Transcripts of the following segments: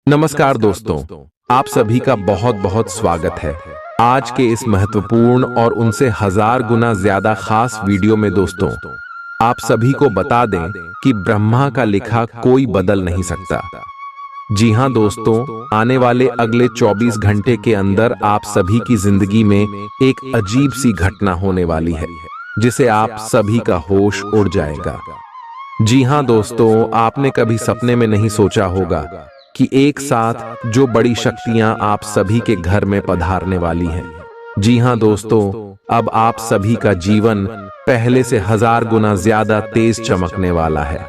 नमस्कार दोस्तों, आप सभी का बहुत बहुत स्वागत है। आज के इस महत्वपूर्ण और उनसे 1000 गुना ज्यादा खास वीडियो में दोस्तों, आप सभी को बता दें कि ब्रह्मा का लिखा कोई बदल नहीं सकता। जी हां दोस्तों, आने वाले अगले 24 घंटे के अंदर आप सभी की जिंदगी में एक अजीब सी घटना होने वाली है, जिसे आप सभी का होश उड़ जाएगा। जी हां दोस्तों, आपने कभी सपने में नहीं सोचा होगा कि एक साथ जो बड़ी शक्तियां आप सभी के घर में पधारने वाली हैं। जी हां दोस्तों, अब आप सभी का जीवन पहले से 1000 गुना ज्यादा तेज चमकने वाला है।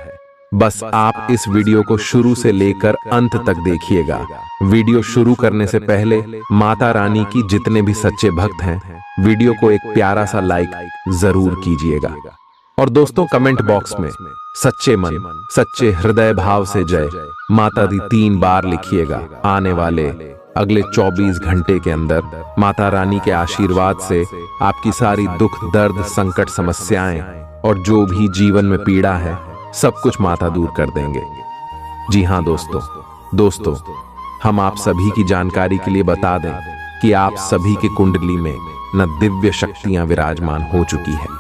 बस आप इस वीडियो को शुरू से लेकर अंत तक देखिएगा। वीडियो शुरू करने से पहले माता रानी की जितने भी सच्चे भक्त हैं, वीडियो को एक प्यारा सा लाइक जरूर कीजिएगा। और दोस्तों, कमेंट बॉक्स में सच्चे मन सच्चे हृदय भाव से जय माता दी 3 बार लिखिएगा। आने वाले अगले 24 घंटे के अंदर माता रानी के आशीर्वाद से आपकी सारी दुख दर्द संकट समस्याएं और जो भी जीवन में पीड़ा है, सब कुछ माता दूर कर देंगे। जी हां दोस्तों, हम आप सभी की जानकारी के लिए बता दें कि आप सभी के कुंडली में न दिव्य शक्तियां विराजमान हो चुकी है।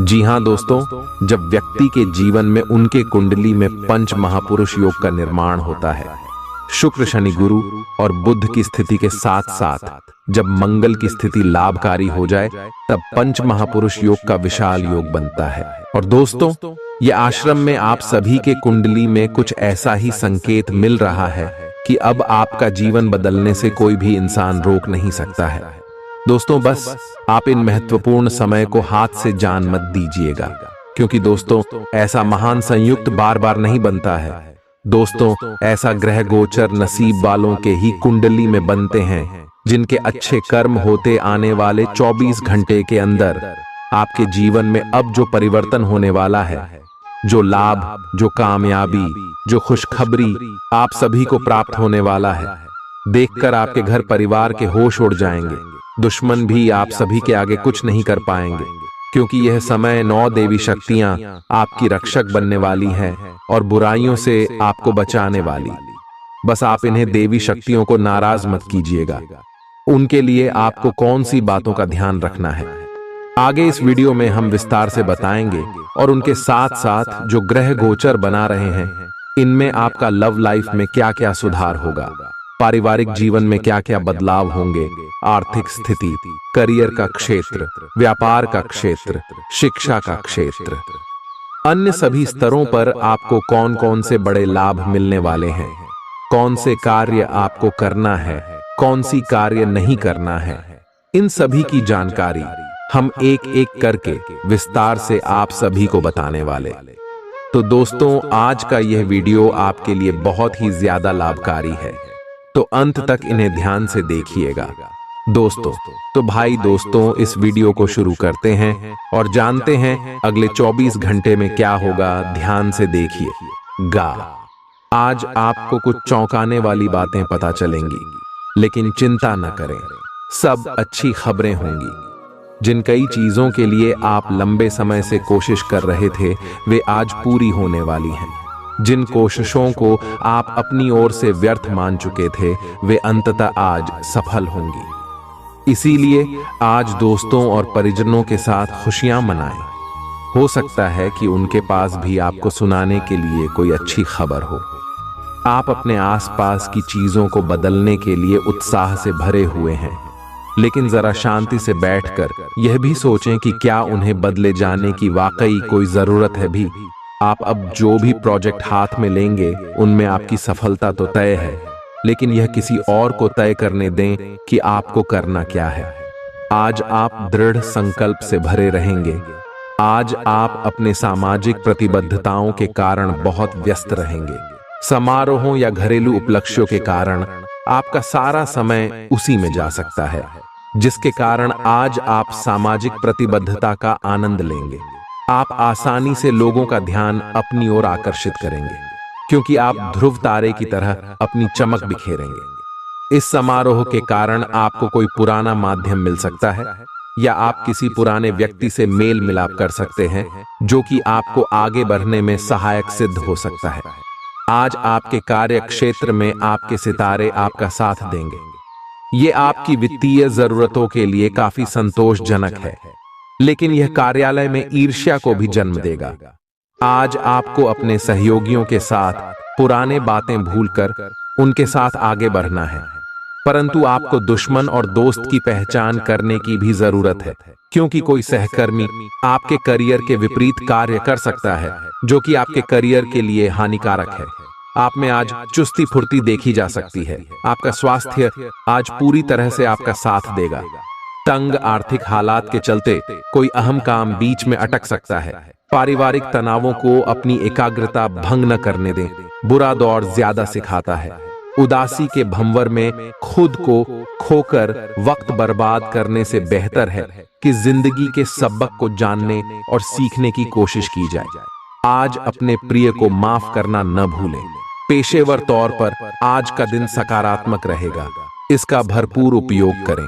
जी हां दोस्तों, जब व्यक्ति के जीवन में उनके कुंडली में पंच महापुरुष योग का निर्माण होता है, शुक्र शनि गुरु और बुध की स्थिति के साथ साथ जब मंगल की स्थिति लाभकारी हो जाए, तब पंच महापुरुष योग का विशाल योग बनता है। और दोस्तों, ये आश्रम में आप सभी के कुंडली में कुछ ऐसा ही संकेत मिल रहा है कि अब आपका जीवन बदलने से कोई भी इंसान रोक नहीं सकता है। दोस्तों, बस आप इन महत्वपूर्ण समय को हाथ से जान मत दीजिएगा, क्योंकि दोस्तों, ऐसा महान संयुक्त बार बार नहीं बनता है। दोस्तों, ऐसा ग्रह गोचर नसीब वालों के ही कुंडली में बनते हैं, जिनके अच्छे कर्म होते आने वाले 24 घंटे के अंदर आपके जीवन में अब जो परिवर्तन होने वाला है, जो लाभ, जो कामयाबी, जो खुशखबरी आप सभी को प्राप्त होने वाला है, देखकर आपके घर परिवार के होश उड़ जाएंगे। दुश्मन भी आप सभी के आगे कुछ नहीं कर पाएंगे, क्योंकि यह समय 9 देवी शक्तियां आपकी रक्षक बनने वाली हैं और बुराइयों से आपको बचाने वाली। बस आप इन्हें देवी शक्तियों को नाराज मत कीजिएगा। उनके लिए आपको कौन सी बातों का ध्यान रखना है, आगे इस वीडियो में हम विस्तार से बताएंगे। और उनके साथ साथ जो ग्रह गोचर बना रहे हैं, इनमें आपका लव लाइफ में क्या क्या सुधार होगा, पारिवारिक जीवन में क्या क्या बदलाव होंगे, आर्थिक स्थिति, करियर का क्षेत्र, व्यापार का क्षेत्र, शिक्षा का क्षेत्र, अन्य सभी स्तरों पर आपको कौन कौन से बड़े लाभ मिलने वाले हैं, कौन से कार्य आपको करना है, कौन सी कार्य नहीं करना है, इन सभी की जानकारी हम एक एक करके विस्तार से आप सभी को बताने वाले। तो दोस्तों, आज का यह वीडियो आपके लिए बहुत ही ज्यादा लाभकारी है, तो अंत तक इन्हें ध्यान से देखिएगा। दोस्तों, तो भाई दोस्तों, इस वीडियो को शुरू करते हैं और जानते हैं अगले 24 घंटे में क्या होगा। ध्यान से देखिएगा। आज आपको कुछ चौंकाने वाली बातें पता चलेंगी, लेकिन चिंता न करें, सब अच्छी खबरें होंगी। जिन कई चीजों के लिए आप लंबे समय से कोशिश कर रहे थे, वे आज पूरी होने वाली हैं। जिन कोशिशों को आप अपनी ओर से व्यर्थ मान चुके थे, वे अंततः आज सफल होंगी। इसीलिए आज दोस्तों और परिजनों के साथ खुशियां मनाएं। हो सकता है कि उनके पास भी आपको सुनाने के लिए कोई अच्छी खबर हो। आप अपने आसपास की चीजों को बदलने के लिए उत्साह से भरे हुए हैं, लेकिन जरा शांति से बैठकर यह भी सोचें कि क्या उन्हें बदले जाने की वाकई कोई जरूरत है भी। आप अब जो भी प्रोजेक्ट हाथ में लेंगे, उनमें आपकी सफलता तो तय है, लेकिन यह किसी और को तय करने दें कि आपको करना क्या है। आज आप दृढ़ संकल्प से भरे रहेंगे। आज आप अपने सामाजिक प्रतिबद्धताओं के कारण बहुत व्यस्त रहेंगे। समारोहों या घरेलू उपलक्ष्यों के कारण आपका सारा समय उसी में जा सकता है, जिसके कारण आज आप सामाजिक प्रतिबद्धता का आनंद लेंगे। आप आसानी से लोगों का ध्यान अपनी ओर आकर्षित करेंगे, क्योंकि आप ध्रुव तारे की तरह अपनी चमक बिखेरेंगे। इस समारोह के कारण आपको कोई पुराना माध्यम मिल सकता है, या आप किसी पुराने व्यक्ति से मेल मिलाप कर सकते हैं, जो कि आपको आगे बढ़ने में सहायक सिद्ध हो सकता है। आज आपके कार्य क्षेत्र में आपके सितारे आपका साथ देंगे। ये आपकी वित्तीय जरूरतों के लिए काफी संतोषजनक है, लेकिन यह कार्यालय में ईर्ष्या को भी जन्म देगा। आज आपको अपने सहयोगियों के साथ पुराने बातें भूलकर उनके साथ आगे बढ़ना है, परंतु आपको दुश्मन और दोस्त की पहचान करने की भी जरूरत है, क्योंकि कोई सहकर्मी आपके करियर के विपरीत कार्य कर सकता है, जो कि आपके करियर के लिए हानिकारक है। आप में आज चुस्ती फुर्ती देखी जा सकती है। आपका स्वास्थ्य आज पूरी तरह से आपका साथ देगा। तंग आर्थिक हालात के चलते कोई अहम काम बीच में अटक सकता है। पारिवारिक तनावों को अपनी एकाग्रता भंग न करने दें। बुरा दौर ज्यादा सिखाता है। उदासी के भंवर में खुद को खोकर वक्त बर्बाद करने से बेहतर है कि जिंदगी के सबक को जानने और सीखने की कोशिश की जाए। आज अपने प्रिय को माफ करना न भूलें। पेशेवर तौर पर आज का दिन सकारात्मक रहेगा, इसका भरपूर उपयोग करें।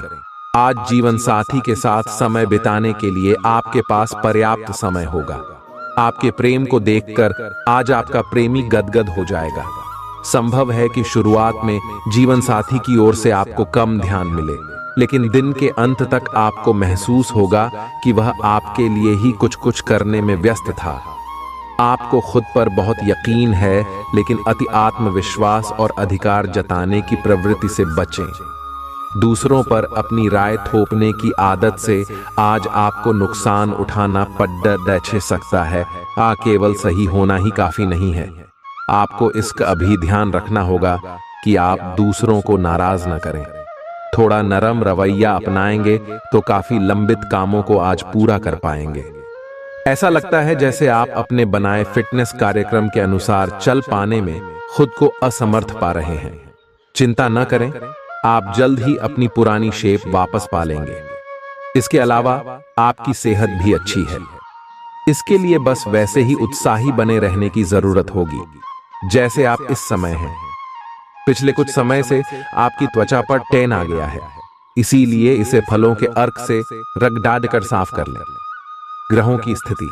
आज जीवन साथी के साथ समय बिताने के लिए आपके पास पर्याप्त समय होगा। आपके प्रेम को देखकर आज आपका प्रेमी गदगद हो जाएगा। संभव है कि शुरुआत में जीवन साथी की ओर से आपको कम ध्यान मिले, लेकिन दिन के अंत तक आपको महसूस होगा कि वह आपके लिए ही कुछ करने में व्यस्त था। आपको खुद पर बहुत यकीन है, लेकिन अति आत्मविश्वास और अधिकार जताने की प्रवृत्ति से बचें। दूसरों पर अपनी राय थोपने की आदत से आज आपको नुकसान उठाना पड़ सकता है। केवल सही होना ही काफी नहीं है। आपको इसका भी ध्यान रखना होगा कि आप दूसरों को नाराज न करें। थोड़ा नरम रवैया अपनाएंगे तो काफी लंबित कामों को आज पूरा कर पाएंगे। ऐसा लगता है जैसे आप अपने बनाए फिटनेस कार्यक्रम के अनुसार चल पाने में खुद को असमर्थ पा रहे हैं। चिंता न करें, आप जल्द ही अपनी पुरानी शेप वापस पा लेंगे। इसके अलावा आपकी सेहत भी अच्छी है। इसके लिए बस वैसे ही उत्साही बने रहने की जरूरत होगी जैसे आप इस समय हैं। पिछले कुछ समय से आपकी त्वचा पर टैन आ गया है, इसीलिए इसे फलों के अर्क से रगड़ कर साफ कर लें। ग्रहों की स्थिति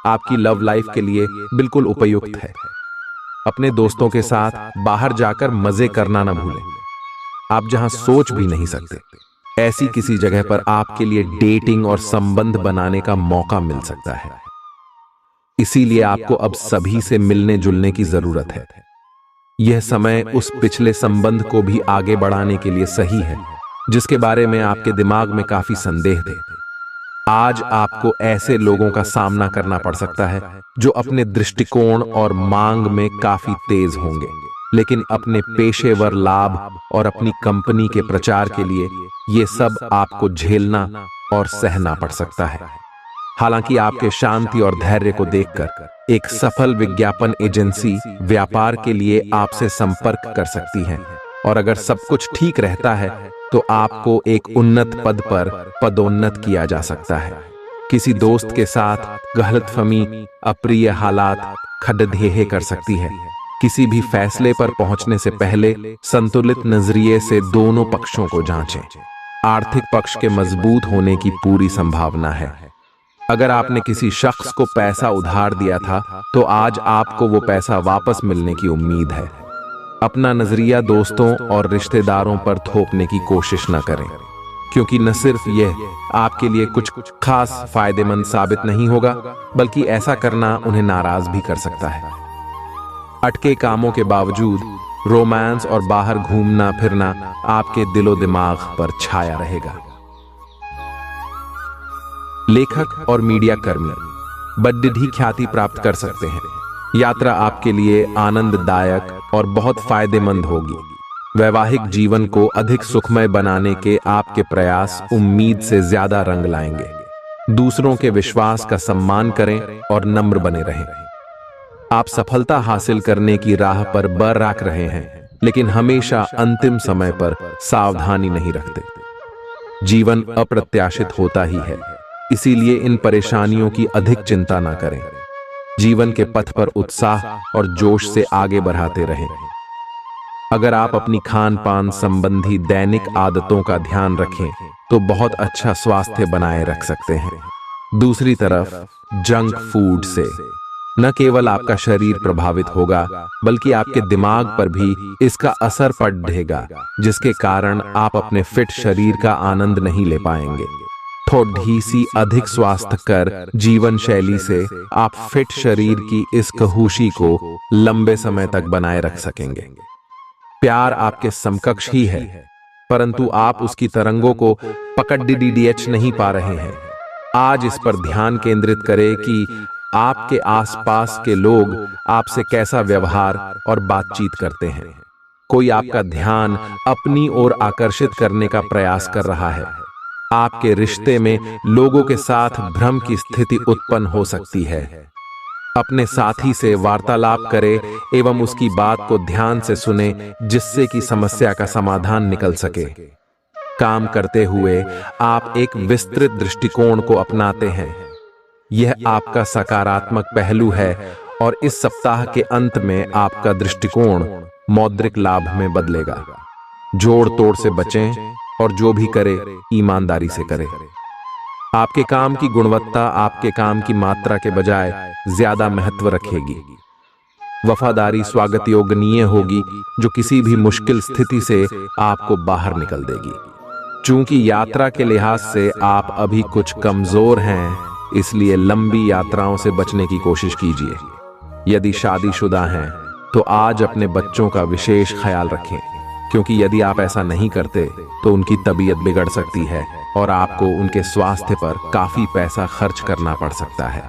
आपकी लव लाइफ के लिए बिल्कुल उपयुक्त है। अपने दोस्तों के साथ बाहर जाकर मजे करना न भूलें। आप जहां सोच भी नहीं सकते, ऐसी किसी जगह पर आपके लिए डेटिंग और संबंध बनाने का मौका मिल सकता है। इसीलिए आपको अब सभी से मिलने जुलने की जरूरत है। यह समय उस पिछले संबंध को भी आगे बढ़ाने के लिए सही है जिसके बारे में आपके दिमाग में काफी संदेह थे। आज आपको ऐसे लोगों का सामना करना पड़ सकता है जो अपने दृष्टिकोण और मांग में काफी तेज होंगे, लेकिन अपने पेशेवर लाभ और अपनी कंपनी के प्रचार के लिए ये सब आपको झेलना और सहना पड़ सकता है। हालांकि आपके शांति और धैर्य को देखकर एक सफल विज्ञापन एजेंसी व्यापार के लिए आपसे संपर्क कर सकती है, और अगर सब कुछ ठीक रहता है तो आपको एक उन्नत पद पर पदोन्नत किया जा सकता है। किसी दोस्त के साथ गलतफहमी अप्रिय हालात खड़ेढे कर सकती है। किसी भी फैसले पर पहुंचने से पहले संतुलित नजरिए से दोनों पक्षों को जांचें। आर्थिक पक्ष के मजबूत होने की पूरी संभावना है। अगर आपने किसी शख्स को पैसा उधार दिया था तो आज आपको वो पैसा वापस मिलने की उम्मीद है। अपना नजरिया दोस्तों और रिश्तेदारों पर थोपने की कोशिश न करें, क्योंकि न सिर्फ यह आपके लिए कुछ खास फायदेमंद साबित नहीं होगा, बल्कि ऐसा करना उन्हें नाराज भी कर सकता है। अटके कामों के बावजूद रोमांस और बाहर घूमना फिरना आपके दिलो दिमाग पर छाया रहेगा। लेखक और मीडिया कर्मी बड़ी ख्याति प्राप्त कर सकते हैं। यात्रा आपके लिए आनंददायक और बहुत फायदेमंद होगी। वैवाहिक जीवन को अधिक सुखमय बनाने के आपके प्रयास उम्मीद से ज्यादा रंग लाएंगे। दूसरों के विश्वास का सम्मान करें और नम्र बने रहें। आप सफलता हासिल करने की राह पर बरकरार रहे हैं, लेकिन हमेशा अंतिम समय पर सावधानी नहीं रखते। जीवन अप्रत्याशित होता ही है, इसीलिए इन परेशानियों की अधिक चिंता न करें। जीवन के पथ पर उत्साह और जोश से आगे बढ़ाते रहें। अगर आप अपनी खान पान संबंधी दैनिक आदतों का ध्यान रखें तो बहुत अच्छा स्वास्थ्य बनाए रख सकते हैं। दूसरी तरफ जंक फूड से न केवल आपका शरीर प्रभावित होगा बल्कि आपके दिमाग पर भी इसका असर पड़ेगा, जिसके कारण आप अपने फिट शरीर का आनंद नहीं ले पाएंगे। थोड़ी सी अधिक स्वास्थ्यकर जीवन शैली से आप फिट शरीर की इस खुशी को लंबे समय तक बनाए रख सकेंगे। प्यार आपके समकक्ष ही है, परंतु आप उसकी तरंगों को पकड़ नहीं पा रहे हैं। आज इस पर ध्यान केंद्रित करें कि आपके आसपास के लोग आपसे कैसा व्यवहार और बातचीत करते हैं। कोई आपका ध्यान अपनी ओर आकर्षित करने का प्रयास कर रहा है। आपके रिश्ते में लोगों के साथ भ्रम की स्थिति उत्पन्न हो सकती है। अपने साथी से वार्तालाप करें एवं उसकी बात को ध्यान से सुने, जिससे कि समस्या का समाधान निकल सके। काम करते हुए आप एक विस्तृत दृष्टिकोण को अपनाते हैं। यह आपका सकारात्मक पहलू है और इस सप्ताह के अंत में आपका दृष्टिकोण मौद्रिक लाभ में बदलेगा। जोड़ तोड़ से बचें और जो भी करे ईमानदारी से करें। आपके काम की गुणवत्ता आपके काम की मात्रा के बजाय ज्यादा महत्व रखेगी। वफादारी स्वागत योग्य होगी, जो किसी भी मुश्किल स्थिति से आपको बाहर निकल देगी। चूंकि यात्रा के लिहाज से आप अभी कुछ कमजोर हैं, इसलिए लंबी यात्राओं से बचने की कोशिश कीजिए। यदि शादीशुदा हैं तो आज अपने बच्चों का विशेष ख्याल रखें, क्योंकि यदि आप ऐसा नहीं करते तो उनकी तबीयत बिगड़ सकती है और आपको उनके स्वास्थ्य पर काफी पैसा खर्च करना पड़ सकता है।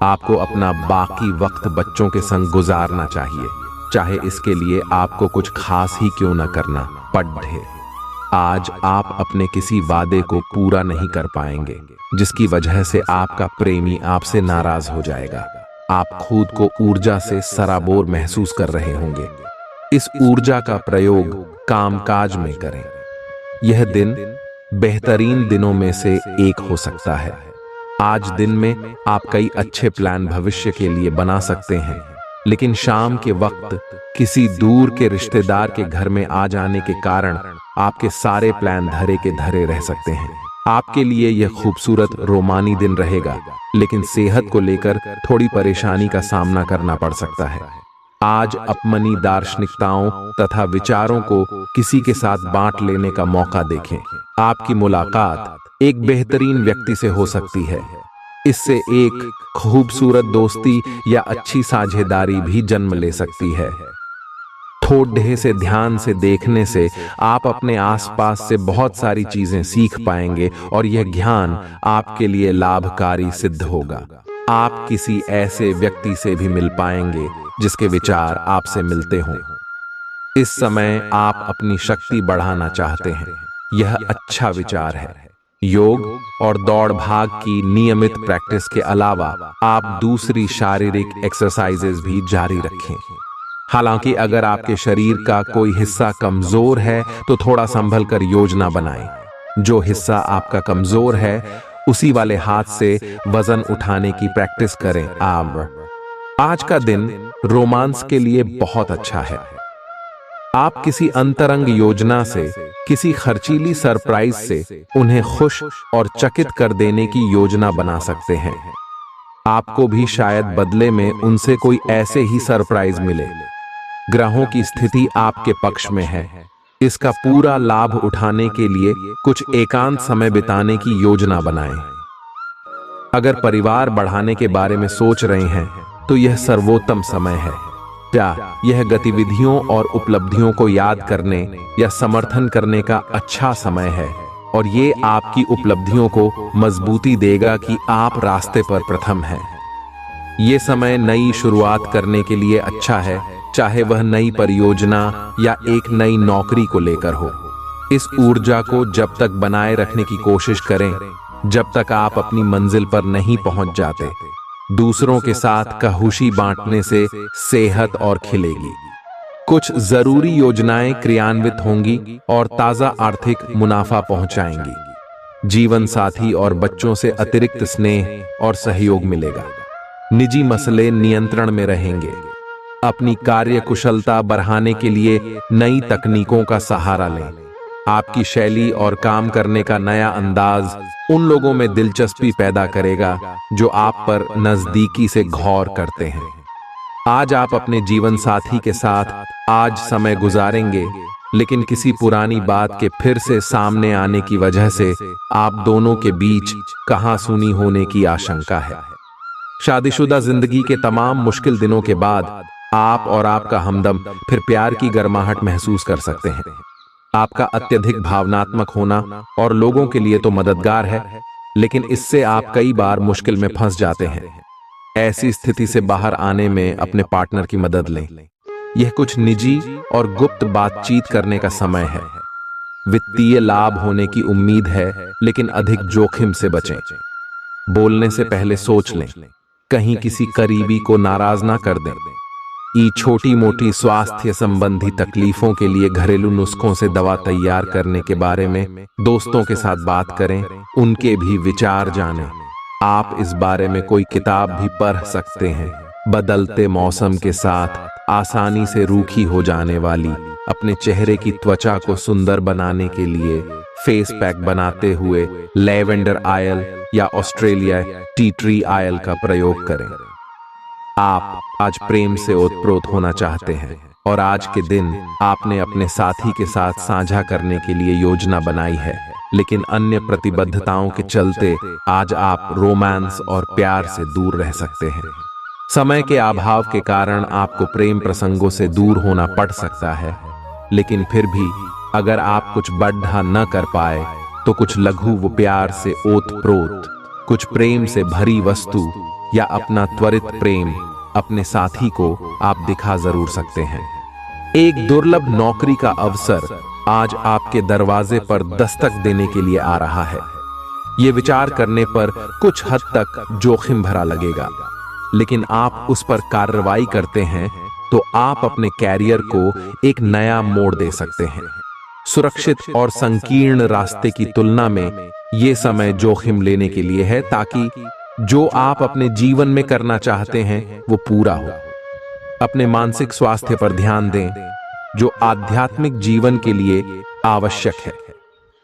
आपको अपना बाकी वक्त बच्चों के संग गुजारना चाहिए, चाहे इसके लिए आपको कुछ खास ही क्यों न करना पड़े। आज आप अपने किसी वादे को पूरा नहीं कर पाएंगे, जिसकी वजह से आपका प्रेमी आपसे नाराज हो जाएगा। आप खुद को ऊर्जा से सराबोर महसूस कर रहे होंगे। इस ऊर्जा का प्रयोग कामकाज में करें। यह दिन बेहतरीन दिनों में से एक हो सकता है। आज दिन में आप कई अच्छे प्लान भविष्य के लिए बना सकते हैं, लेकिन शाम के वक्त किसी दूर के रिश्तेदार के घर में आ जाने के कारण आपके सारे प्लान धरे के धरे रह सकते हैं। आपके लिए यह खूबसूरत रोमानी दिन रहेगा, लेकिन सेहत को लेकर थोड़ी परेशानी का सामना करना पड़ सकता है। आज अपनी दार्शनिकताओं तथा विचारों को किसी के साथ बांट लेने का मौका देखें। आपकी मुलाकात एक बेहतरीन व्यक्ति से हो सकती है। इससे एक खूबसूरत दोस्ती या अच्छी साझेदारी भी जन्म ले सकती है। थोड़े से ध्यान से देखने से आप अपने आसपास से बहुत सारी चीजें सीख पाएंगे और यह ज्ञान आपके लिए लाभकारी सिद्ध होगा। आप किसी ऐसे व्यक्ति से भी मिल पाएंगे जिसके विचार आपसे मिलते हों। इस समय आप अपनी शक्ति बढ़ाना चाहते हैं, यह अच्छा विचार है। योग और दौड़ भाग की नियमित प्रैक्टिस के अलावा आप दूसरी शारीरिक एक्सरसाइजेज भी जारी रखें। हालांकि अगर आपके शरीर का कोई हिस्सा कमजोर है तो थोड़ा संभल कर योजना बनाएं। जो हिस्सा आपका कमजोर है उसी वाले हाथ से वजन उठाने की प्रैक्टिस करें। आज का दिन रोमांस के लिए बहुत अच्छा है। आप किसी अंतरंग योजना से, किसी खर्चीली सरप्राइज से उन्हें खुश और चकित कर देने की योजना बना सकते हैं। आपको भी शायद बदले में उनसे कोई ऐसे ही सरप्राइज मिले। ग्रहों की स्थिति आपके पक्ष में है। इसका पूरा लाभ उठाने के लिए कुछ एकांत समय बिताने की योजना बनाएं। अगर परिवार बढ़ाने के बारे में सोच रहे हैं तो यह सर्वोत्तम समय है। क्या यह गतिविधियों और उपलब्धियों को याद करने या समर्थन करने का अच्छा समय है, और ये आपकी उपलब्धियों को मजबूती देगा कि आप रास्ते पर प्रथम हैं। ये समय नई शुरुआत करने के लिए अच्छा है, चाहे वह नई परियोजना या एक नई नौकरी को लेकर हो। इस ऊर्जा को जब तक बनाए रखने की कोशिश करें जब तक आप अपनी मंजिल पर नहीं पहुंच जाते। दूसरों के साथ खुशी बांटने से सेहत और खिलेगी। कुछ जरूरी योजनाएं क्रियान्वित होंगी और ताजा आर्थिक मुनाफा पहुंचाएंगी। जीवन साथी और बच्चों से अतिरिक्त स्नेह और सहयोग मिलेगा। निजी मसले नियंत्रण में रहेंगे। अपनी कार्य कुशलता बढ़ाने के लिए नई तकनीकों का सहारा लें। आपकी शैली और काम करने का नया अंदाज उन लोगों में दिलचस्पी पैदा करेगा जो आप पर नजदीकी से गौर करते हैं। आज आप अपने जीवन साथी के साथ आज समय गुजारेंगे, लेकिन किसी पुरानी बात के फिर से सामने आने की वजह से आप दोनों के बीच कहासुनी होने की आशंका है। शादीशुदा जिंदगी के तमाम मुश्किल दिनों के बाद आप और आपका हमदम फिर प्यार की गर्माहट महसूस कर सकते हैं। आपका अत्यधिक भावनात्मक होना और लोगों के लिए तो मददगार है, लेकिन इससे आप कई बार मुश्किल में फंस जाते हैं। ऐसी स्थिति से बाहर आने में अपने पार्टनर की मदद लें। यह कुछ निजी और गुप्त बातचीत करने का समय है। वित्तीय लाभ होने की उम्मीद है, लेकिन अधिक जोखिम से बचें। बोलने से पहले सोच लें, कहीं किसी करीबी को नाराज ना कर दें। छोटी मोटी स्वास्थ्य संबंधी तकलीफों के लिए घरेलू नुस्खों से दवा तैयार करने के बारे में दोस्तों के साथ बात करें, उनके भी विचार जानें। आप इस बारे में कोई किताब भी पढ़ सकते हैं। बदलते मौसम के साथ आसानी से रूखी हो जाने वाली अपने चेहरे की त्वचा को सुंदर बनाने के लिए फेस पैक बनाते हुए लैवेंडर ऑयल या ऑस्ट्रेलिया टी ट्री ऑयल का प्रयोग करें। आप आज प्रेम से ओतप्रोत होना चाहते हैं और आज के दिन आपने अपने साथी के साथ साझा करने के लिए योजना बनाई है, लेकिन अन्य प्रतिबद्धताओं के चलते आज आप रोमांस और प्यार से दूर रह सकते हैं। समय के अभाव के कारण आपको प्रेम प्रसंगों से दूर होना पड़ सकता है, लेकिन फिर भी अगर आप कुछ बड़ा न कर पाए तो कुछ लघु व प्यार से ओतप्रोत, कुछ प्रेम से भरी वस्तु या अपना त्वरित प्रेम अपने साथी को आप दिखा जरूर सकते हैं। एक दुर्लभ नौकरी का अवसर आज आपके दरवाजे पर दस्तक देने के लिए आ रहा है। ये विचार करने पर कुछ हद तक जोखिम भरा लगेगा, लेकिन आप उस पर कार्रवाई करते हैं तो आप अपने कैरियर को एक नया मोड़ दे सकते हैं। सुरक्षित और संकीर्ण रास्ते की तुलना में ये समय जोखिम लेने के लिए है, ताकि जो आप अपने जीवन में करना चाहते हैं वो पूरा हो। अपने मानसिक स्वास्थ्य पर ध्यान दें, जो आध्यात्मिक जीवन के लिए आवश्यक है।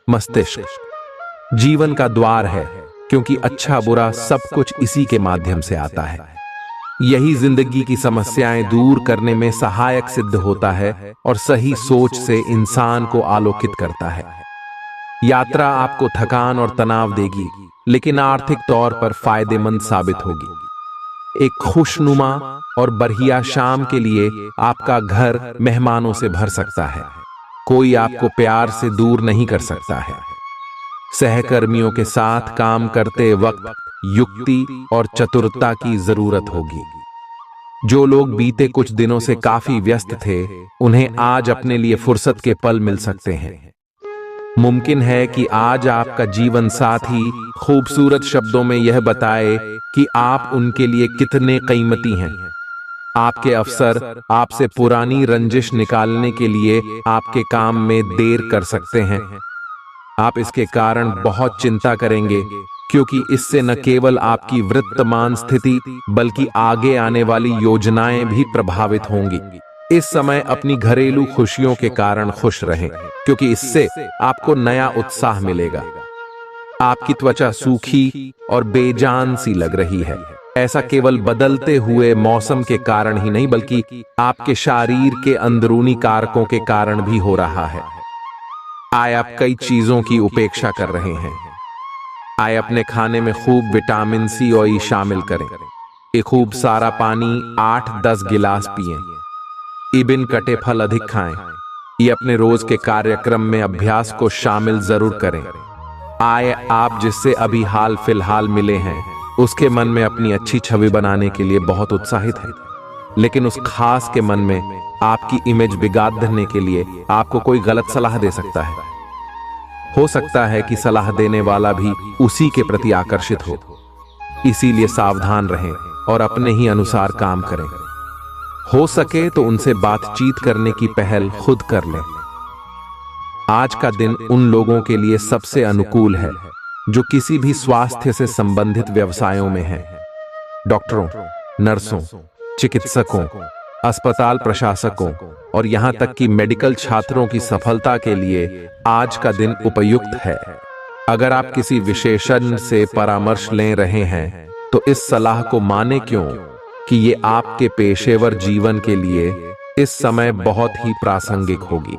मस्तिष्क जीवन का द्वार है, क्योंकि अच्छा बुरा सब कुछ इसी के माध्यम से आता है। यही जिंदगी की समस्याएं दूर करने में सहायक सिद्ध होता है और सही सोच से इंसान को आलोकित करता है। यात्रा आपको थकान और तनाव देगी, लेकिन आर्थिक तौर पर फायदेमंद साबित होगी। एक खुशनुमा और बढ़िया शाम के लिए आपका घर मेहमानों से भर सकता है। कोई आपको प्यार से दूर नहीं कर सकता है। सहकर्मियों के साथ काम करते वक्त युक्ति और चतुरता की जरूरत होगी। जो लोग बीते कुछ दिनों से काफी व्यस्त थे, उन्हें आज अपने लिए फुर्सत के पल मिल सकते हैं। मुमकिन है कि आज आपका जीवन साथी खूबसूरत शब्दों में यह बताए कि आप उनके लिए कितने कीमती हैं। आपके अफसर आपसे पुरानी रंजिश निकालने के लिए आपके काम में देर कर सकते हैं। आप इसके कारण बहुत चिंता करेंगे, क्योंकि इससे न केवल आपकी वर्तमान स्थिति बल्कि आगे आने वाली योजनाएं भी प्रभावित होंगी। इस समय अपनी घरेलू खुशियों के कारण खुश रहें, क्योंकि इससे आपको नया उत्साह मिलेगा। आपकी त्वचा सूखी और बेजान सी लग रही है। ऐसा केवल बदलते हुए मौसम के कारण ही नहीं, बल्कि आपके शरीर के अंदरूनी कारकों के कारण भी हो रहा है। आए आप कई चीजों की उपेक्षा कर रहे हैं। आए अपने खाने में खूब विटामिन सी और ई शामिल करें। एक खूब सारा पानी 8-10 गिलास पिएं। इबिन कटे फल अधिक खाएं। ये अपने रोज के कार्यक्रम में अभ्यास को शामिल जरूर करें। आए आप जिससे अभी हाल फिलहाल मिले हैं, उसके मन में अपनी अच्छी छवि बनाने के लिए बहुत उत्साहित है, लेकिन उस खास के मन में आपकी इमेज बिगाड़ने के लिए आपको कोई गलत सलाह दे सकता है। हो सकता है कि सलाह देने वाला भी उसी के प्रति आकर्षित हो। इसीलिए सावधान रहें और अपने ही अनुसार काम करें। हो सके तो उनसे बातचीत करने की पहल खुद कर लें। आज का दिन उन लोगों के लिए सबसे अनुकूल है जो किसी भी स्वास्थ्य से संबंधित व्यवसायों में हैं। डॉक्टरों, नर्सों, चिकित्सकों, अस्पताल प्रशासकों और यहाँ तक कि मेडिकल छात्रों की सफलता के लिए आज का दिन उपयुक्त है। अगर आप किसी विशेषज्ञ से परामर्श ले रहे हैं तो इस सलाह को माने क्यों कि ये आपके पेशेवर जीवन के लिए इस समय बहुत ही प्रासंगिक होगी।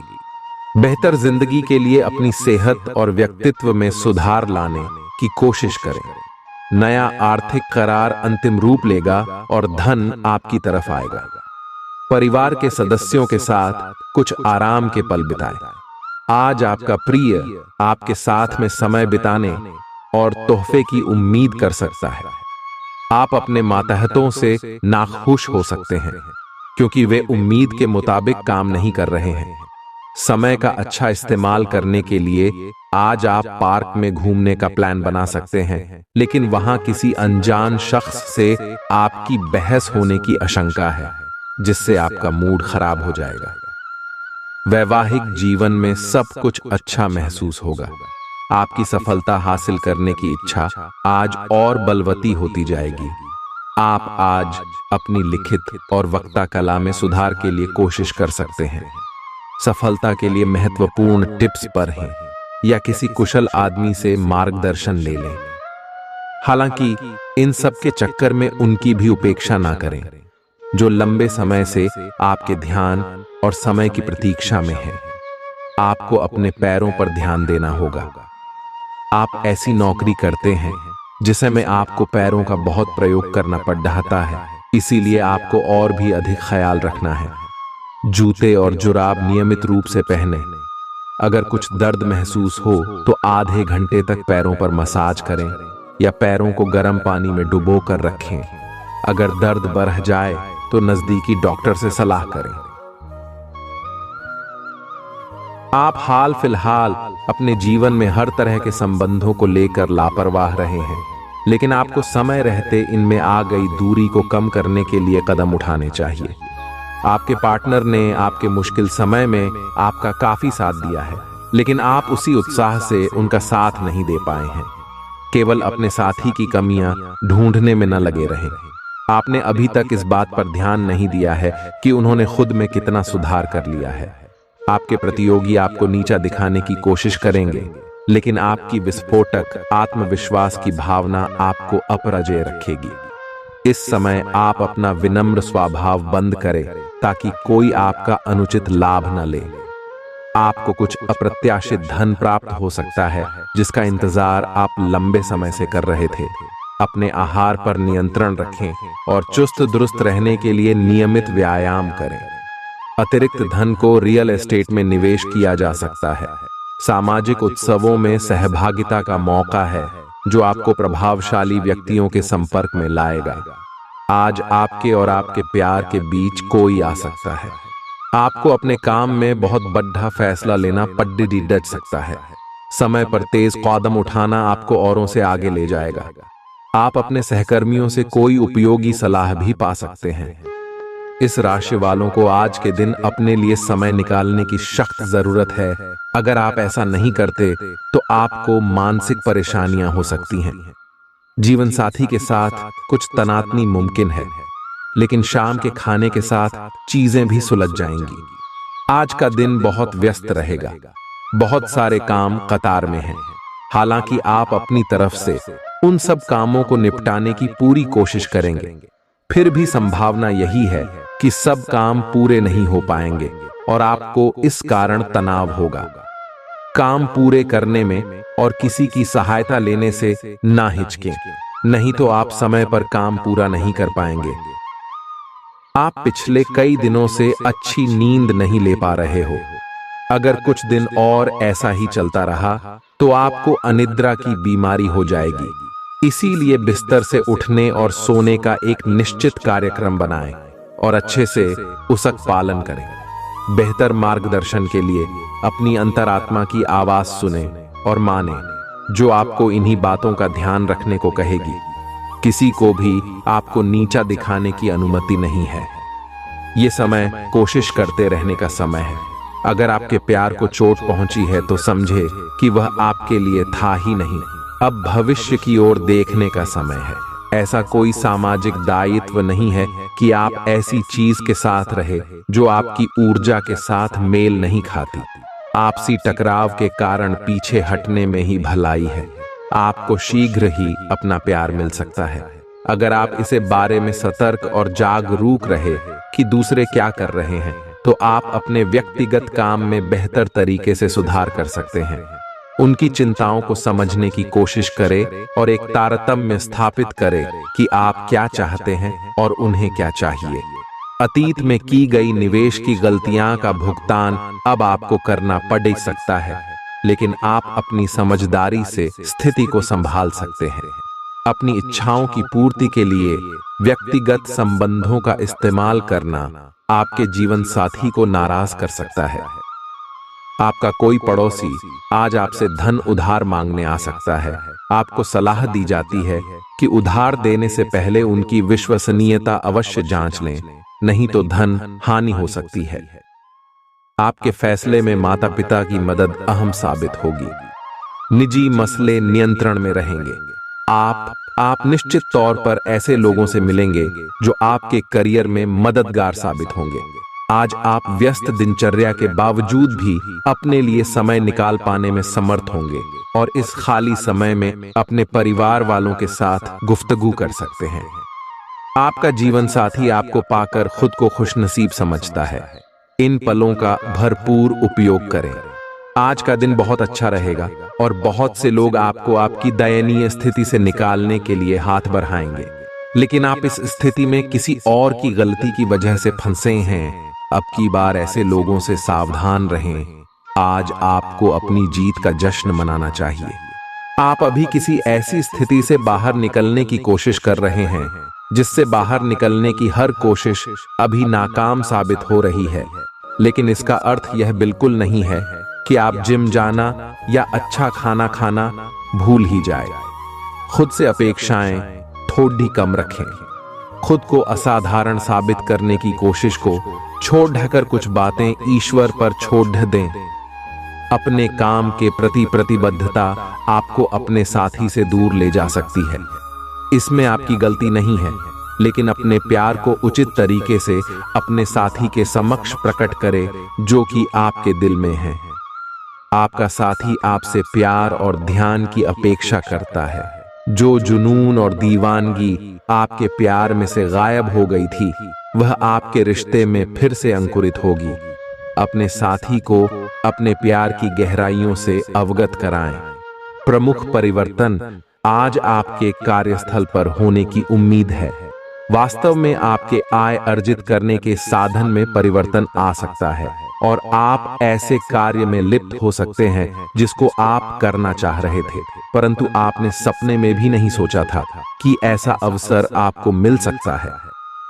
बेहतर जिंदगी के लिए अपनी सेहत और व्यक्तित्व में सुधार लाने की कोशिश करें। नया आर्थिक करार अंतिम रूप लेगा और धन आपकी तरफ आएगा। परिवार के सदस्यों के साथ कुछ आराम के पल बिताएं। आज आपका प्रिय आपके साथ में समय बिताने और तोहफे की उम्मीद कर सकता है। आप अपने मातहतों से नाखुश हो सकते हैं क्योंकि वे उम्मीद के मुताबिक काम नहीं कर रहे हैं। समय का अच्छा इस्तेमाल करने के लिए आज आप पार्क में घूमने का प्लान बना सकते हैं, लेकिन वहां किसी अनजान शख्स से आपकी बहस होने की आशंका है, जिससे आपका मूड खराब हो जाएगा। वैवाहिक जीवन में सब कुछ अच्छा महसूस होगा। आपकी सफलता हासिल करने की इच्छा आज और बलवती होती जाएगी। आप आज अपनी लिखित और वक्ता कला में सुधार के लिए कोशिश कर सकते हैं। सफलता के लिए महत्वपूर्ण टिप्स पर हैं या किसी कुशल आदमी से मार्गदर्शन ले लें। हालांकि इन सब के चक्कर में उनकी भी उपेक्षा ना करें जो लंबे समय से आपके ध्यान और समय की प्रतीक्षा में है। आपको अपने पैरों पर ध्यान देना होगा। आप ऐसी नौकरी करते हैं जिसे में आपको पैरों का बहुत प्रयोग करना पड़ रहा है, इसीलिए आपको और भी अधिक ख्याल रखना है। जूते और जुराब नियमित रूप से पहने। अगर कुछ दर्द महसूस हो तो आधे घंटे तक पैरों पर मसाज करें या पैरों को गर्म पानी में डुबो कर रखें। अगर दर्द बढ़ जाए तो नजदीकी डॉक्टर से सलाह करें। आप हाल फिलहाल अपने जीवन में हर तरह के संबंधों को लेकर लापरवाह रहे हैं, लेकिन आपको समय रहते इनमें आ गई दूरी को कम करने के लिए कदम उठाने चाहिए। आपके पार्टनर ने आपके मुश्किल समय में आपका काफी साथ दिया है, लेकिन आप उसी उत्साह से उनका साथ नहीं दे पाए हैं। केवल अपने साथी की कमियां ढूंढने में न लगे रहें। आपने अभी तक इस बात पर ध्यान नहीं दिया है कि उन्होंने खुद में कितना सुधार कर लिया है। आपके प्रतियोगी आपको नीचा दिखाने की कोशिश करेंगे, लेकिन आपकी विस्फोटक आत्मविश्वास की भावना आपको अपराजय रखेगी। इस समय आप अपना विनम्र स्वभाव बंद करें ताकि कोई आपका अनुचित लाभ न ले। आपको कुछ अप्रत्याशित धन प्राप्त हो सकता है जिसका इंतजार आप लंबे समय से कर रहे थे। अपने आहार पर नियंत्रण रखें और चुस्त दुरुस्त रहने के लिए नियमित व्यायाम करें। अतिरिक्त धन को रियल एस्टेट में निवेश किया जा सकता है। सामाजिक उत्सवों में सहभागिता का मौका है जो आपको प्रभावशाली व्यक्तियों के संपर्क में लाएगा। आज आपके और आपके प्यार के बीच कोई आ सकता है। आपको अपने काम में बहुत बड़ा फैसला लेना पड्डी डच सकता है। समय पर तेज कदम उठाना आपको औरों से आगे ले जाएगा। आप अपने सहकर्मियों से कोई उपयोगी सलाह भी पा सकते हैं। इस राशि वालों को आज के दिन अपने लिए समय निकालने की सख्त जरूरत है। अगर आप ऐसा नहीं करते तो आपको मानसिक परेशानियां हो सकती हैं। जीवन साथी के साथ कुछ तनातनी मुमकिन है, लेकिन शाम के खाने के साथ चीजें भी सुलझ जाएंगी। आज का दिन बहुत व्यस्त रहेगा। बहुत सारे काम कतार में हैं। हालांकि आप अपनी तरफ से उन सब कामों को निपटाने की पूरी कोशिश करेंगे, फिर भी संभावना यही है कि सब काम पूरे नहीं हो पाएंगे और आपको इस कारण तनाव होगा। काम पूरे करने में और किसी की सहायता लेने से ना हिचकें, नहीं तो आप समय पर काम पूरा नहीं कर पाएंगे। आप पिछले कई दिनों से अच्छी नींद नहीं ले पा रहे हो। अगर कुछ दिन और ऐसा ही चलता रहा तो आपको अनिद्रा की बीमारी हो जाएगी। इसीलिए बिस्तर से उठने और सोने का एक निश्चित कार्यक्रम बनाएं और अच्छे से उसका पालन करें। बेहतर मार्गदर्शन के लिए अपनी अंतरात्मा की आवाज सुने और माने, जो आपको इन्हीं बातों का ध्यान रखने को कहेगी। किसी को भी आपको नीचा दिखाने की अनुमति नहीं है। ये समय कोशिश करते रहने का समय है। अगर आपके प्यार को चोट पहुंची है तो समझे कि वह आपके लिए था ही नहीं। अब भविष्य की ओर देखने का समय है। ऐसा कोई सामाजिक दायित्व नहीं है कि आप ऐसी चीज के साथ रहे जो आपकी ऊर्जा के साथ मेल नहीं खाती। आपसी टकराव के कारण पीछे हटने में ही भलाई है। आपको शीघ्र ही अपना प्यार मिल सकता है अगर आप इसे बारे में सतर्क और जागरूक रहे कि दूसरे क्या कर रहे हैं, तो आप अपने व्यक्तिगत काम में बेहतर तरीके से सुधार कर सकते हैं। उनकी चिंताओं को समझने की कोशिश करें और एक तारतम्य स्थापित करें कि आप क्या चाहते हैं और उन्हें क्या चाहिए। अतीत में की गई निवेश की गलतियां का भुगतान अब आपको करना पड़ सकता है, लेकिन आप अपनी समझदारी से स्थिति को संभाल सकते हैं। अपनी इच्छाओं की पूर्ति के लिए व्यक्तिगत संबंधों का इस्तेमाल करना आपके जीवन साथी को नाराज कर सकता है। आपका कोई पड़ोसी आज आपसे धन उधार मांगने आ सकता है। आपको सलाह दी जाती है कि उधार देने से पहले उनकी विश्वसनीयता अवश्य जांच लें, नहीं तो धन हानि हो सकती है। आपके फैसले में माता पिता की मदद अहम साबित होगी। निजी मसले नियंत्रण में रहेंगे। आप निश्चित तौर पर ऐसे लोगों से मिलेंगे जो आपके करियर में मददगार साबित होंगे। आज आप व्यस्त दिनचर्या के बावजूद भी अपने लिए समय निकाल पाने में समर्थ होंगे और इस खाली समय में अपने परिवार वालों के साथ गुफ्तगू कर सकते हैं। आपका जीवन साथी आपको पाकर खुद को खुशनसीब समझता है। इन पलों का भरपूर उपयोग करें। आज का दिन बहुत अच्छा रहेगा और बहुत से लोग आपको आपकी दयनीय स्थिति से निकालने के लिए हाथ बढ़ाएंगे, लेकिन आप इस स्थिति में किसी और की गलती की वजह से फंसे हैं। अब की बार ऐसे लोगों से सावधान रहें। आज आपको अपनी जीत का जश्न मनाना चाहिए। आप अभी किसी ऐसी स्थिति से बाहर निकलने की कोशिश कर रहे हैं जिससे बाहर निकलने की हर कोशिश अभी नाकाम साबित हो रही है, लेकिन इसका अर्थ यह बिल्कुल नहीं है कि आप जिम जाना या अच्छा खाना खाना भूल ही जाए। खुद से अपेक्षाएं थोड़ी कम रखें। खुद को असाधारण साबित करने की कोशिश को छोड़ ढकर कुछ बातें ईश्वर पर छोड़ दें। अपने काम के प्रति प्रतिबद्धता आपको अपने साथी से दूर ले जा सकती है। इसमें आपकी गलती नहीं है, लेकिन अपने प्यार को उचित तरीके से अपने साथी के समक्ष प्रकट करें जो कि आपके दिल में है। आपका साथी आपसे प्यार और ध्यान की अपेक्षा करता है। जो जुनून और दीवानगी आपके प्यार में से गायब हो गई थी, वह आपके रिश्ते में फिर से अंकुरित होगी। अपने साथी को अपने प्यार की गहराइयों से अवगत कराएं। प्रमुख परिवर्तन आज आपके कार्यस्थल पर होने की उम्मीद है। वास्तव में आपके आय अर्जित करने के साधन में परिवर्तन आ सकता है और आप ऐसे कार्य में लिप्त हो सकते हैं जिसको आप करना चाह रहे थे, परंतु आपने सपने में भी नहीं सोचा था कि ऐसा अवसर आपको मिल सकता है।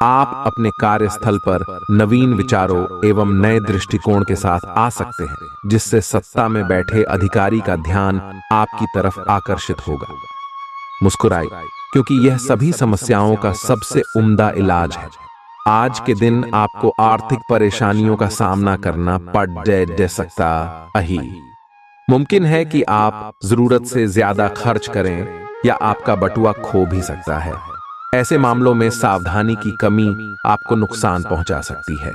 आप अपने कार्यस्थल पर नवीन विचारों एवं नए दृष्टिकोण के साथ आ सकते हैं, जिससे सत्ता में बैठे अधिकारी का ध्यान आपकी तरफ आकर्षित होगा। मुस्कुराइए, क्योंकि यह सभी समस्याओं का सबसे उम्दा इलाज है। आज के दिन आपको आर्थिक परेशानियों का सामना करना पड़ सकता है। मुमकिन है कि आप जरूरत से ज्यादा खर्च करें या आपका बटुआ खो भी सकता है। ऐसे मामलों में सावधानी की कमी आपको नुकसान पहुंचा सकती है।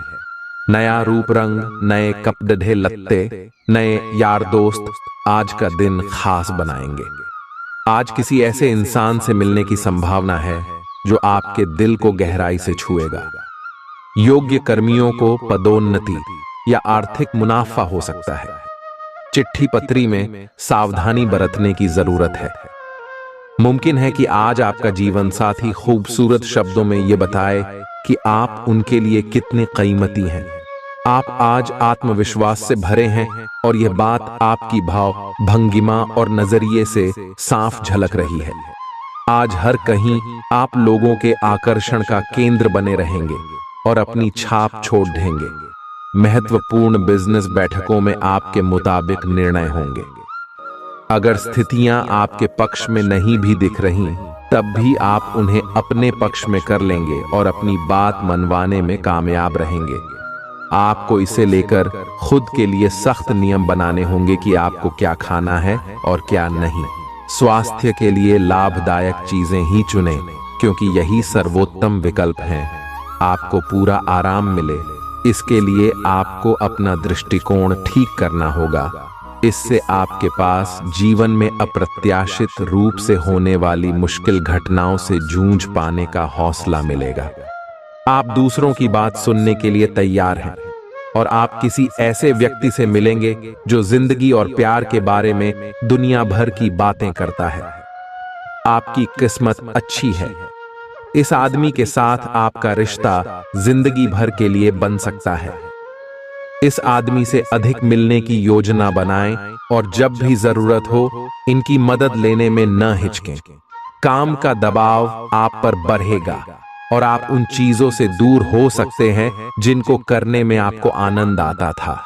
नया रूप रंग, नए कपड़े लत्ते, नए यार दोस्त आज का दिन खास बनाएंगे। आज किसी ऐसे इंसान से मिलने की संभावना है जो आपके दिल को गहराई से छुएगा। योग्य कर्मियों को पदोन्नति या आर्थिक मुनाफा हो सकता है। चिट्ठी पत्री में सावधानी बरतने की जरूरत है। मुमकिन है कि आज आपका जीवन साथी खूबसूरत शब्दों में यह बताए कि आप उनके लिए कितने कीमती हैं। आप आज आत्मविश्वास से भरे हैं और यह बात आपकी भाव भंगिमा और नजरिए से साफ झलक रही है। आज हर कहीं आप लोगों के आकर्षण का केंद्र बने रहेंगे और अपनी छाप छोड़ देंगे। महत्वपूर्ण बिजनेस बैठकों में आपके मुताबिक निर्णय होंगे। अगर स्थितियां आपके पक्ष में नहीं भी दिख रही, तब भी आप उन्हें अपने पक्ष में कर लेंगे और अपनी बात मनवाने में कामयाब रहेंगे। आपको इसे लेकर खुद के लिए सख्त नियम बनाने होंगे कि आपको क्या खाना है और क्या नहीं। स्वास्थ्य के लिए लाभदायक चीजें ही चुनें, क्योंकि यही सर्वोत्तम विकल्प हैं। आपको पूरा आराम मिले, इसके लिए आपको अपना दृष्टिकोण ठीक करना होगा। इससे आपके पास जीवन में अप्रत्याशित रूप से होने वाली मुश्किल घटनाओं से जूझ पाने का हौसला मिलेगा। आप दूसरों की बात सुनने के लिए तैयार हैं और आप किसी ऐसे व्यक्ति से मिलेंगे जो जिंदगी और प्यार के बारे में दुनिया भर की बातें करता है। आपकी किस्मत अच्छी है। इस आदमी के साथ आपका रिश्ता जिंदगी भर के लिए बन सकता है। इस आदमी से अधिक मिलने की योजना बनाएं और जब भी जरूरत हो इनकी मदद लेने में न हिचकें। काम का दबाव आप पर बढ़ेगा और आप उन चीजों से दूर हो सकते हैं जिनको करने में आपको आनंद आता था।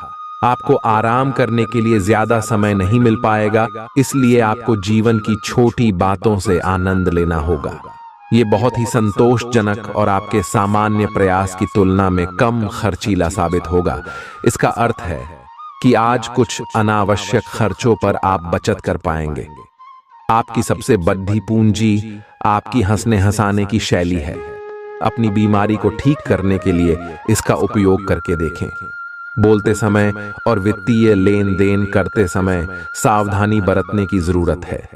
आपको आराम करने के लिए ज्यादा समय नहीं मिल पाएगा, इसलिए आपको जीवन की छोटी बातों से आनंद लेना होगा। ये बहुत ही संतोषजनक और आपके सामान्य प्रयास की तुलना में कम खर्चीला साबित होगा। इसका अर्थ है कि आज कुछ अनावश्यक खर्चों पर आप बचत कर पाएंगे। आपकी सबसे बड़ी पूंजी आपकी हंसने हंसाने की शैली है। अपनी बीमारी को ठीक करने के लिए इसका उपयोग करके देखें। बोलते समय और वित्तीय लेन देन करते समय सावधानी बरतने की जरूरत है।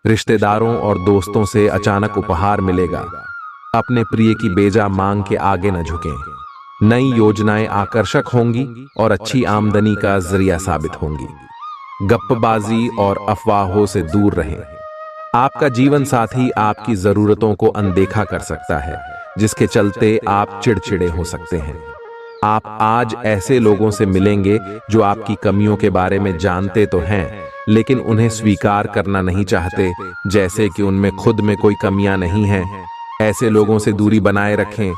रिश्तेदारों और दोस्तों से अचानक उपहार मिलेगा। अपने प्रिय की बेजा मांग के आगे न झुकें। नई योजनाएं आकर्षक होंगी और अच्छी आमदनी का जरिया साबित होंगी। गप्पबाजी और अफवाहों से दूर रहें। आपका जीवन साथी आपकी जरूरतों को अनदेखा कर सकता है, जिसके चलते आप चिड़चिड़े हो सकते हैं। आप आज ऐसे लोगों से मिलेंगे जो आपकी कमियों के बारे में जानते तो हैं, लेकिन उन्हें स्वीकार करना नहीं चाहते, जैसे कि उनमें खुद में कोई कमियां नहीं हैं। ऐसे लोगों से दूरी बनाए रखें।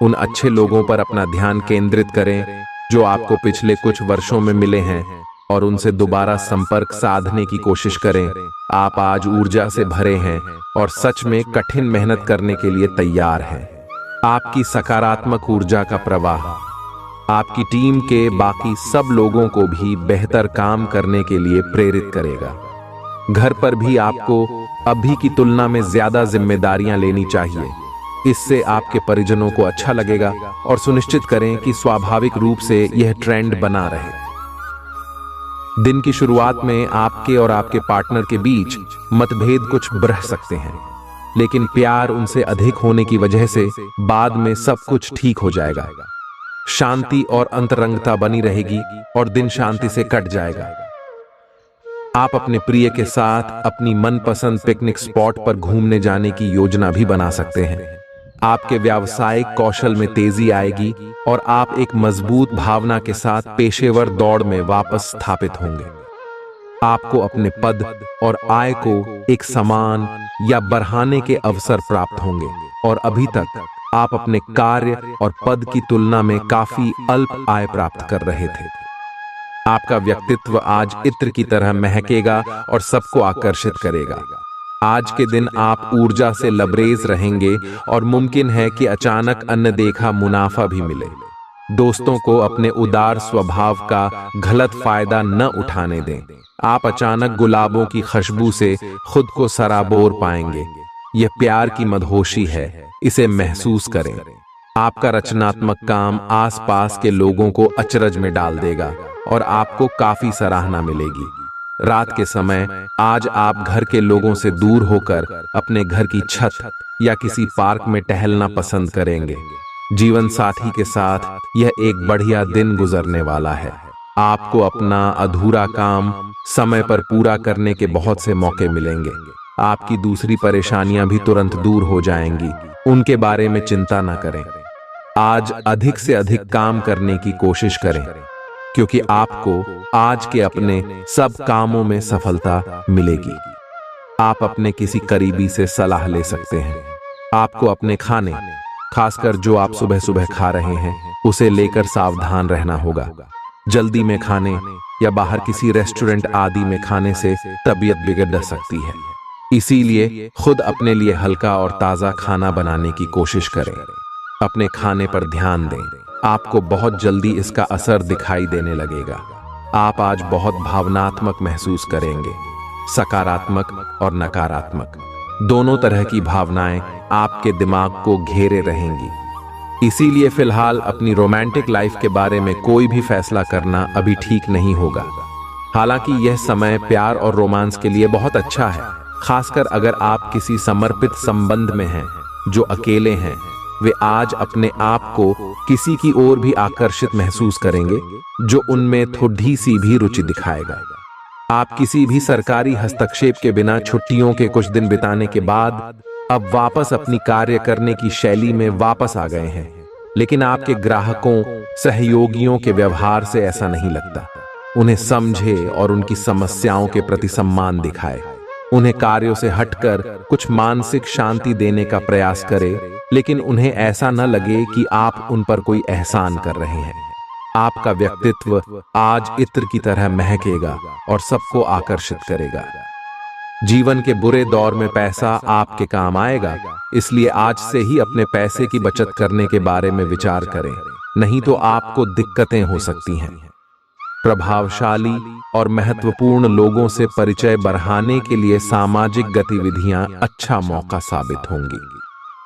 उन अच्छे लोगों पर अपना ध्यान केंद्रित करें जो आपको पिछले कुछ वर्षों में मिले हैं और उनसे दोबारा संपर्क साधने की कोशिश करें। आप आज ऊर्जा से भरे हैं और सच में कठिन मेहनत करने के लिए तैयार हैं। आपकी सकारात्मक ऊर्जा का प्रवाह आपकी टीम के बाकी सब लोगों को भी बेहतर काम करने के लिए प्रेरित करेगा। घर पर भी आपको अभी की तुलना में ज्यादा जिम्मेदारियां लेनी चाहिए। इससे आपके परिजनों को अच्छा लगेगा और सुनिश्चित करें कि स्वाभाविक रूप से यह ट्रेंड बना रहे। दिन की शुरुआत में आपके और आपके पार्टनर के बीच मतभेद कुछ बढ़ सकते हैं, लेकिन प्यार उनसे अधिक होने की वजह से बाद में सब कुछ ठीक हो जाएगा। शांति और अंतरंगता बनी रहेगी और दिन शांति से कट जाएगा। आप अपने प्रिय के साथ अपनी मनपसंद पिकनिक स्पॉट पर घूमने जाने की योजना भी बना सकते हैं। आपके व्यावसायिक कौशल में तेजी आएगी और आप एक मजबूत भावना के साथ पेशेवर दौड़ में वापस स्थापित होंगे। आपको अपने पद और आय को एक समान या बढ़ाने के अवसर प्राप्त होंगे और अभी तक आप अपने कार्य और पद की तुलना में काफी अल्प आय प्राप्त कर रहे थे। आपका व्यक्तित्व आज इत्र की तरह महकेगा और सबको आकर्षित करेगा। आज के दिन आप ऊर्जा से लबरेज रहेंगे और मुमकिन है कि अचानक अनदेखा मुनाफा भी मिले। दोस्तों को अपने उदार स्वभाव का गलत फायदा न उठाने दें। आप अचानक गुलाबों की खुशबू से खुद को सराबोर पाएंगे। यह प्यार की मदहोशी है, इसे महसूस करें। आपका रचनात्मक काम आसपास के लोगों को अचरज में डाल देगा और आपको काफी सराहना मिलेगी। रात के समय आज आप घर के लोगों से दूर होकर अपने घर की छत या किसी पार्क में टहलना पसंद करेंगे। जीवन साथी के साथ यह एक बढ़िया दिन गुजरने वाला है। आपको अपना अधूरा काम समय पर पूरा करने के बहुत से मौके मिलेंगे। आपकी दूसरी परेशानियां भी तुरंत दूर हो जाएंगी। उनके बारे में चिंता न करें। आज अधिक से अधिक काम करने की कोशिश करें, क्योंकि आपको आज के अपने सब कामों में सफलता मिलेगी। आप अपने किसी करीबी से सलाह ले सकते हैं। आपको अपने खाने, खासकर जो आप सुबह सुबह खा रहे हैं, उसे लेकर सावधान रहना होगा। जल्दी में खाने या बाहर किसी रेस्टोरेंट आदि में खाने से तबीयत बिगड़ सकती है। इसीलिए खुद अपने लिए हल्का और ताज़ा खाना बनाने की कोशिश करें। अपने खाने पर ध्यान दें। आपको बहुत जल्दी इसका असर दिखाई देने लगेगा। आप आज बहुत भावनात्मक महसूस करेंगे, सकारात्मक और नकारात्मक दोनों तरह की भावनाएं आपके दिमाग को घेरे रहेंगी। इसीलिए फिलहाल अपनी रोमांटिक लाइफ के बारे में कोई भी फैसला करना अभी ठीक नहीं होगा। हालांकि यह समय प्यार और रोमांस के लिए बहुत अच्छा है, खासकर अगर आप किसी समर्पित संबंध में हैं। जो अकेले हैं वे आज अपने आप को किसी की ओर भी आकर्षित महसूस करेंगे जो उनमें थोड़ी सी भी रुचि दिखाएगा। आप किसी भी सरकारी हस्तक्षेप के बिना छुट्टियों के कुछ दिन बिताने के बाद अब वापस अपनी कार्य करने की शैली में वापस आ गए हैं। लेकिन आपके ग्राहकों, सहयोगियों के व्यवहार से ऐसा नहीं लगता। उन्हें समझे और उनकी समस्याओं के प्रति सम्मान दिखाए। उन्हें कार्यों से हटकर कुछ मानसिक शांति देने का प्रयास करें, लेकिन उन्हें ऐसा न लगे कि आप उन पर कोई एहसान कर रहे हैं। आपका व्यक्तित्व आज इत्र की तरह महकेगा और सबको आकर्षित करेगा। जीवन के बुरे दौर में पैसा आपके काम आएगा, इसलिए आज से ही अपने पैसे की बचत करने के बारे में विचार करें, नहीं तो आपको दिक्कतें हो सकती हैं। प्रभावशाली और महत्वपूर्ण लोगों से परिचय बढ़ाने के लिए सामाजिक गतिविधियां अच्छा मौका साबित होंगी।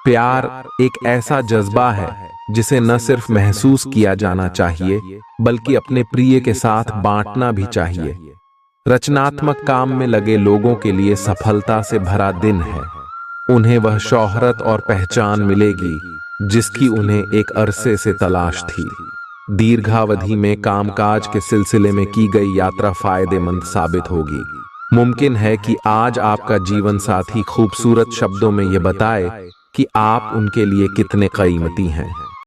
प्यार एक ऐसा जज्बा है जिसे न सिर्फ महसूस किया जाना चाहिए बल्कि अपने प्रिय के साथ बांटना भी चाहिए। रचनात्मक काम में लगे लोगों के लिए सफलता से भरा दिन है। उन्हें वह शोहरत और पहचान मिलेगी जिसकी उन्हें एक अरसे से तलाश थी। दीर्घावधि में कामकाज के सिलसिले में की गई यात्रा फायदेमंद साबित होगी। मुमकिन है कि आज आपका जीवन साथी खूबसूरत शब्दों में यह बताए कि आप उनके लिए कितने कीमती हैं।